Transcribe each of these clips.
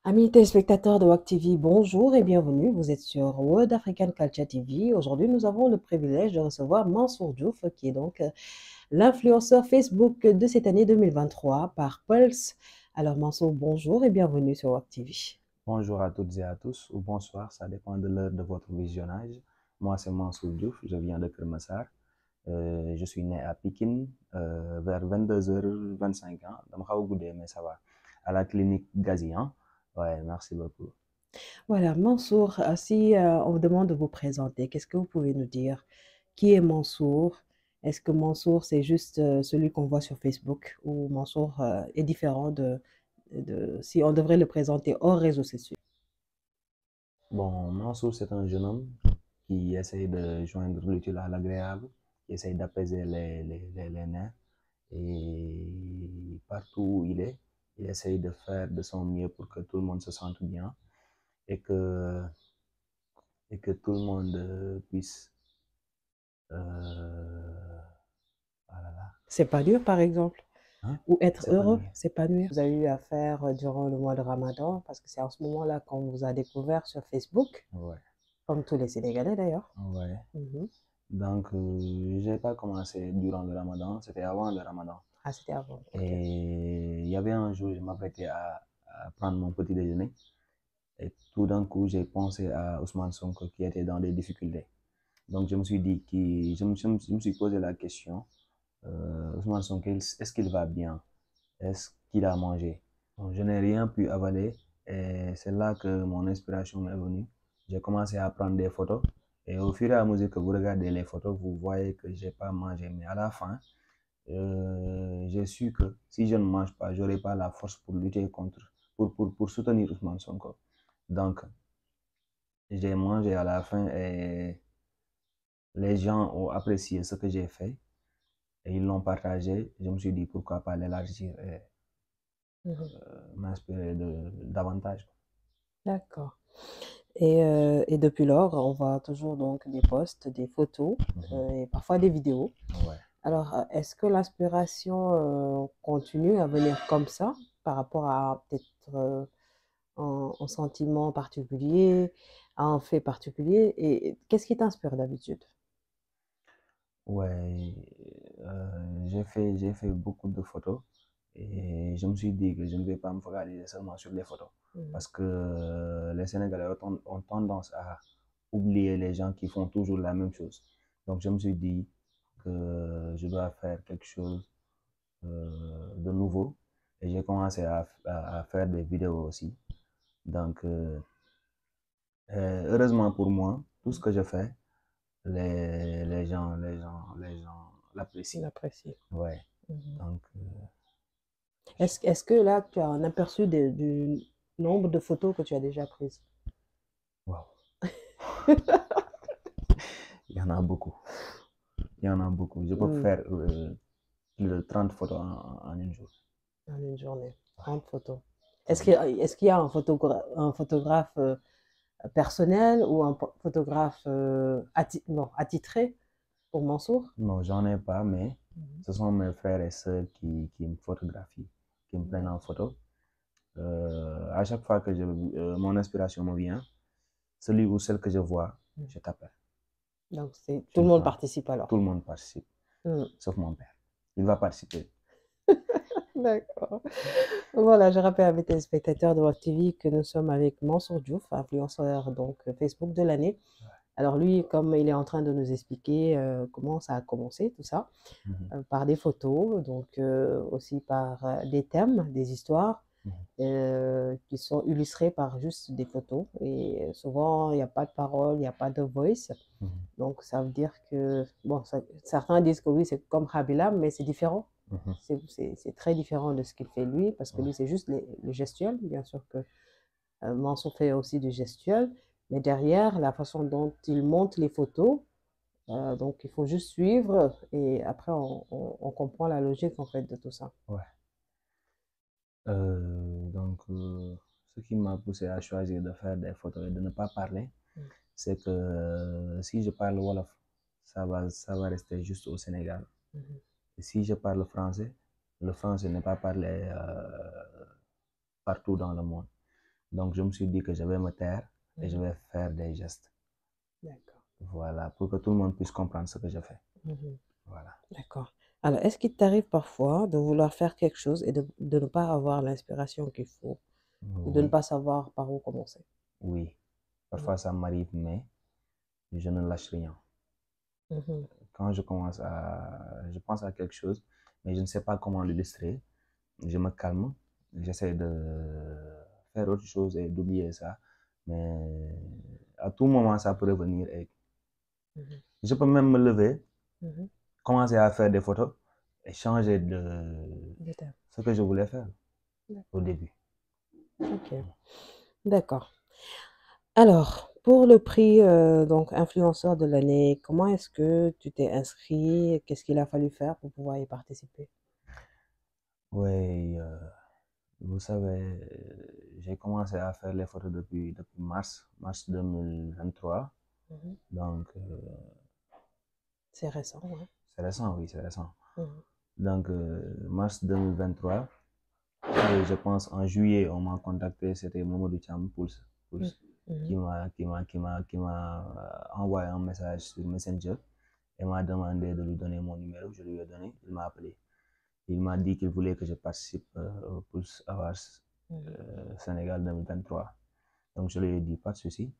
Amis téléspectateurs de WAC TV, bonjour et bienvenue. Vous êtes sur World African Culture TV. Aujourd'hui, nous avons le privilège de recevoir Mansour Diouf, qui est donc l'influenceur Facebook de cette année 2023 par Pulse. Alors, Mansour, bonjour et bienvenue sur WAC TV. Bonjour à toutes et à tous, ou bonsoir, ça dépend de l'heure de votre visionnage. Moi, c'est Mansour Diouf, je viens de Kermassar. Je suis né à Pékin vers 22h25 ans. Dans le mais ça va. À la clinique Gazian. Ouais, merci beaucoup. Voilà, Mansour, si on vous demande de vous présenter, qu'est-ce que vous pouvez nous dire? Qui est Mansour? Est-ce que Mansour, c'est juste celui qu'on voit sur Facebook ou Mansour est différent si on devrait le présenter hors réseaux sociaux? Bon, Mansour, c'est un jeune homme qui essaye de joindre l'utile à l'agréable, qui essaye d'apaiser les nerfs. Et partout où il essaye de faire de son mieux pour que tout le monde se sente bien et que, et que tout le monde puisse. Voilà. C'est pas dur, par exemple? Hein? Ou être C'est pas heureux, lui. s'épanouir. Vous avez eu à faire durant le mois de Ramadan, parce que c'est en ce moment-là qu'on vous a découvert sur Facebook, Ouais. comme tous les Sénégalais d'ailleurs. Ouais. Mhm. Donc, j'ai pas commencé durant le Ramadan, c'était avant le Ramadan. Ah, c'était avant, ok. Et il y avait un jour, je m'apprêtais à prendre mon petit déjeuner. Et tout d'un coup, j'ai pensé à Ousmane Sonko qui était dans des difficultés. Donc, je me suis dit, je me suis posé la question, Ousmane Sonko, est-ce qu'il va bien? Est-ce qu'il a mangé? Donc, je n'ai rien pu avaler et c'est là que mon inspiration m'est venue. J'ai commencé à prendre des photos et au fur et à mesure que vous regardez les photos, vous voyez que j'ai pas mangé. Mais à la fin, j'ai su que si je ne mange pas, j'aurai pas la force pour lutter contre, pour soutenir Ousmane Sonko. Donc, j'ai mangé à la fin et les gens ont apprécié ce que j'ai fait et ils l'ont partagé. Je me suis dit pourquoi pas l'élargir et Mhm. m'inspirer davantage. D'accord. Et depuis lors, on voit toujours donc des posts, des photos Mhm. et parfois des vidéos. Ouais. Alors, est-ce que l'inspiration continue à venir comme ça par rapport à peut-être un sentiment particulier, à un fait particulier? Et qu'est-ce qui t'inspire d'habitude? Ouais, j'ai fait beaucoup de photos et je me suis dit que je ne vais pas me focaliser seulement sur les photos Mhm. parce que les Sénégalais ont tendance à oublier les gens qui font toujours la même chose. Donc je me suis dit que je dois faire quelque chose de nouveau et j'ai commencé à faire des vidéos aussi. Donc heureusement pour moi, tout ce que je fais, les gens l'apprécient. L'apprécier. Ouais. Mhm. Donc, Est-ce que là, tu as un aperçu du nombre de photos que tu as déjà prises? wow. Il y en a beaucoup. Il y en a beaucoup. Je peux Hmm, faire plus de 30 photos en une jour. en une journée, Ouais, 30 photos. ouais. Est-ce qu'il y a un photographe personnel ou un photographe non, attitré pour Mansour? Non, j'en ai pas, mais Mhm. ce sont mes frères et sœurs qui me photographient, qui me prennent en photo. À chaque fois que mon inspiration me vient, celui ou celle que je vois, je t'appelle. Donc, tout Tu le monde prends. participe Tout alors. le monde participe, Hmm. sauf mon père. Il va participer. D'accord. Voilà, je rappelle à mes téléspectateurs de WAC TV que nous sommes avec Mansour Diouf, influenceur donc Facebook de l'année. Alors lui, comme il est en train de nous expliquer comment ça a commencé, tout ça, Mhm, par des photos, donc aussi par des thèmes, des histoires mhm, qui sont illustrées par juste des photos. Et souvent, il n'y a pas de parole, il n'y a pas de voice. mhm, Donc ça veut dire que, bon, certains disent que oui, c'est comme Habila, mais c'est différent. mhm. C'est très différent de ce qu'il fait lui, parce que Ouais. lui, c'est juste le gestuel. Bien sûr que Mansour fait aussi du gestuel, mais derrière, la façon dont il monte les photos, donc il faut juste suivre et après, on comprend la logique en fait de tout ça. Ouais. Donc, ce qui m'a poussé à choisir de faire des photos et de ne pas parler, Mm. c'est que si je parle Wolof, ça va rester juste au Sénégal. Mhm. Et si je parle français, le français n'est pas parlé partout dans le monde. Donc, je me suis dit que je vais me taire et je vais faire des gestes. D'accord. Voilà, pour que tout le monde puisse comprendre ce que je fais. Mhm. Voilà. D'accord. Alors, est-ce qu'il t'arrive parfois de vouloir faire quelque chose et de ne pas avoir l'inspiration qu'il faut, ou de ne Oui, pas savoir par où commencer? oui. Mhm. Parfois, ça m'arrive, mais je ne lâche rien. Mhm. Quand je pense à quelque chose, mais je ne sais pas comment l'illustrer, je me calme, j'essaie de faire autre chose et d'oublier ça. Mais à tout moment, ça peut revenir et Mhm. je peux même me lever, Mhm. commencer à faire des photos et changer de Détail. ce que je voulais faire au D'accord. début. Ok. D'accord. Alors, pour le prix donc influenceur de l'année, comment est-ce que tu t'es inscrit? Qu'est-ce qu'il a fallu faire pour pouvoir y participer? Oui, vous savez, j'ai commencé à faire les photos depuis mars 2023. Mhm. Donc, C'est récent, ouais. c'est récent, oui, c'est récent. Mhm. Donc, mars 2023, et je pense en juillet, on m'a contacté, c'était Mamadou Thiam Mhm. qui Mhm. m'a envoyé un message sur Messenger et m'a demandé de lui donner mon numéro. Je lui ai donné, il m'a appelé. Il m'a dit qu'il voulait que je participe au Pulse Awards Mhm. Sénégal 2023. Donc, je lui ai dit pas de souci.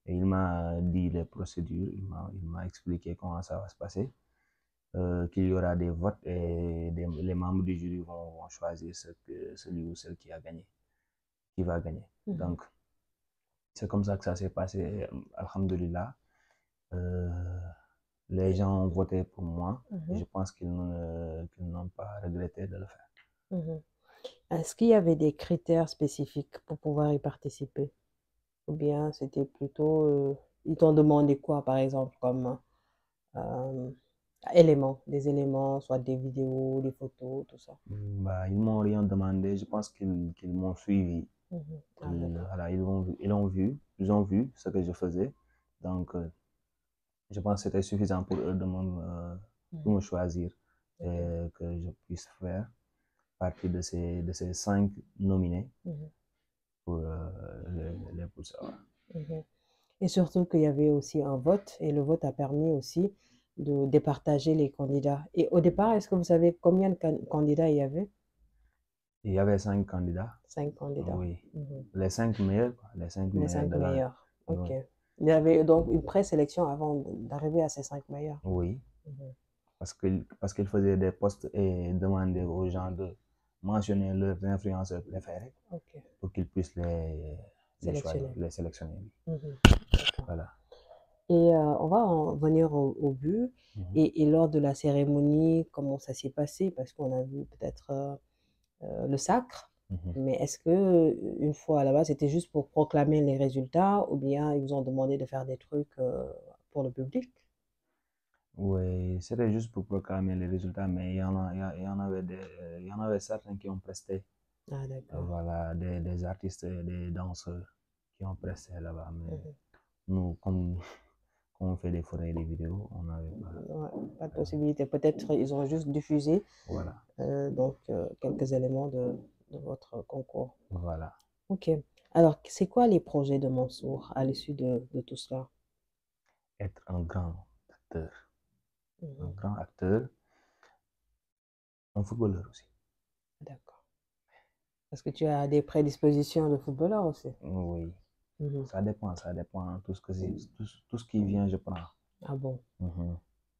Et il m'a dit les procédures, il m'a expliqué comment ça va se passer, qu'il y aura des votes et les membres du jury vont choisir celui ou celle qui a gagné, qui va gagner. Mhm. Donc, c'est comme ça que ça s'est passé. Alhamdulillah. Euh, les Et- gens ont voté pour moi et Mhm. je pense qu'ils n'ont pas regretté de le faire. Mhm. Est-ce qu'il y avait des critères spécifiques pour pouvoir y participer? Ou bien c'était plutôt, ils t'ont demandé quoi, par exemple, comme euh, éléments, des éléments, soit des vidéos, des photos, tout ça. Bah, ils m'ont rien demandé. Je pense qu'ils m'ont suivi. Mhm. Ah, d'accord. Voilà, ils ont vu ce que je faisais. Donc, je pense que c'était suffisant pour eux de Mhm. me choisir Ok. et que je puisse faire partie de ces 5 nominés Mhm. pour les Pulsar. Mhm. Et surtout qu'il y avait aussi un vote, et le vote a permis aussi de départager les candidats. Et au départ, est-ce que vous savez combien de candidats il y avait? Il y avait 5 candidats, 5 candidats. oui. Mhm. Les 5 meilleurs, quoi, les 5 Les meilleurs cinq de l'année. meilleurs. Ok. Oui, Il y avait donc une présélection avant d'arriver à ces 5 meilleurs. oui. Mhm. Parce qu'ils faisaient des posts et demandaient aux gens de mentionner leurs influenceurs préférés Ok. pour qu'ils puissent les choisir, Sélectionné. les sélectionner. Mhm. D'accord. Voilà. Et on va en venir au but. Mhm. Et lors de la cérémonie, comment ça s'est passé? Parce qu'on a vu peut-être le sacre. Mhm. Mais est-ce que une fois là-bas, c'était juste pour proclamer les résultats ou bien ils vous ont demandé de faire des trucs pour le public? Oui, c'était juste pour proclamer les résultats, mais il y en avait il y en avait certains qui ont presté, Ah, d'accord. voilà, des artistes et des danseurs qui ont presté là-bas. Mais Mhm. nous, comme on fait des photos et des vidéos, on n'avait pas. Ouais, pas de possibilité. Peut-être ils ont juste diffusé Voilà, donc quelques éléments de votre concours. voilà. Ok. Alors, c'est quoi les projets de Mansour à l'issue de tout cela? Être acteur, un Mhm. grand acteur, un footballeur aussi. D'accord. Parce que tu as des prédispositions de footballeur aussi. Oui, Mhm. ça dépend. Tout ce qui vient, je prends. Ah bon. Mhm.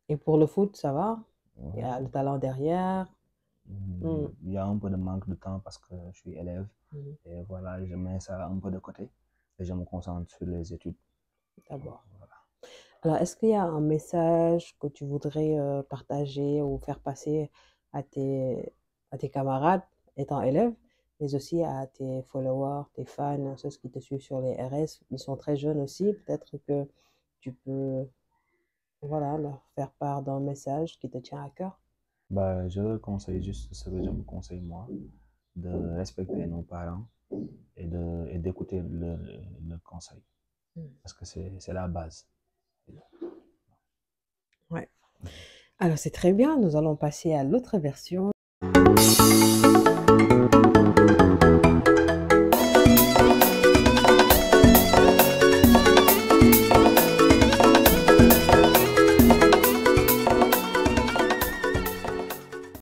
Et pour le foot, ça va? Il y Ouais. a le talent derrière. Mhm. Il y a un peu de manque de temps parce que je suis élève Mhm. et voilà, je mets ça un peu de côté et je me concentre sur les études. D'abord. Voilà. Alors, est-ce qu'il y a un message que tu voudrais partager ou faire passer à à tes camarades étant élève, mais aussi à tes followers, tes fans, ceux qui te suivent sur les RS? Ils sont très jeunes aussi. Peut-être que tu peux, voilà, leur faire part d'un message qui te tient à cœur. Bah, je leur conseille juste ce que je me conseille moi, de respecter nos parents et d'écouter le conseil Mm. parce que c'est la base. Ouais. Alors, c'est très bien. Nous allons passer à l'autre version.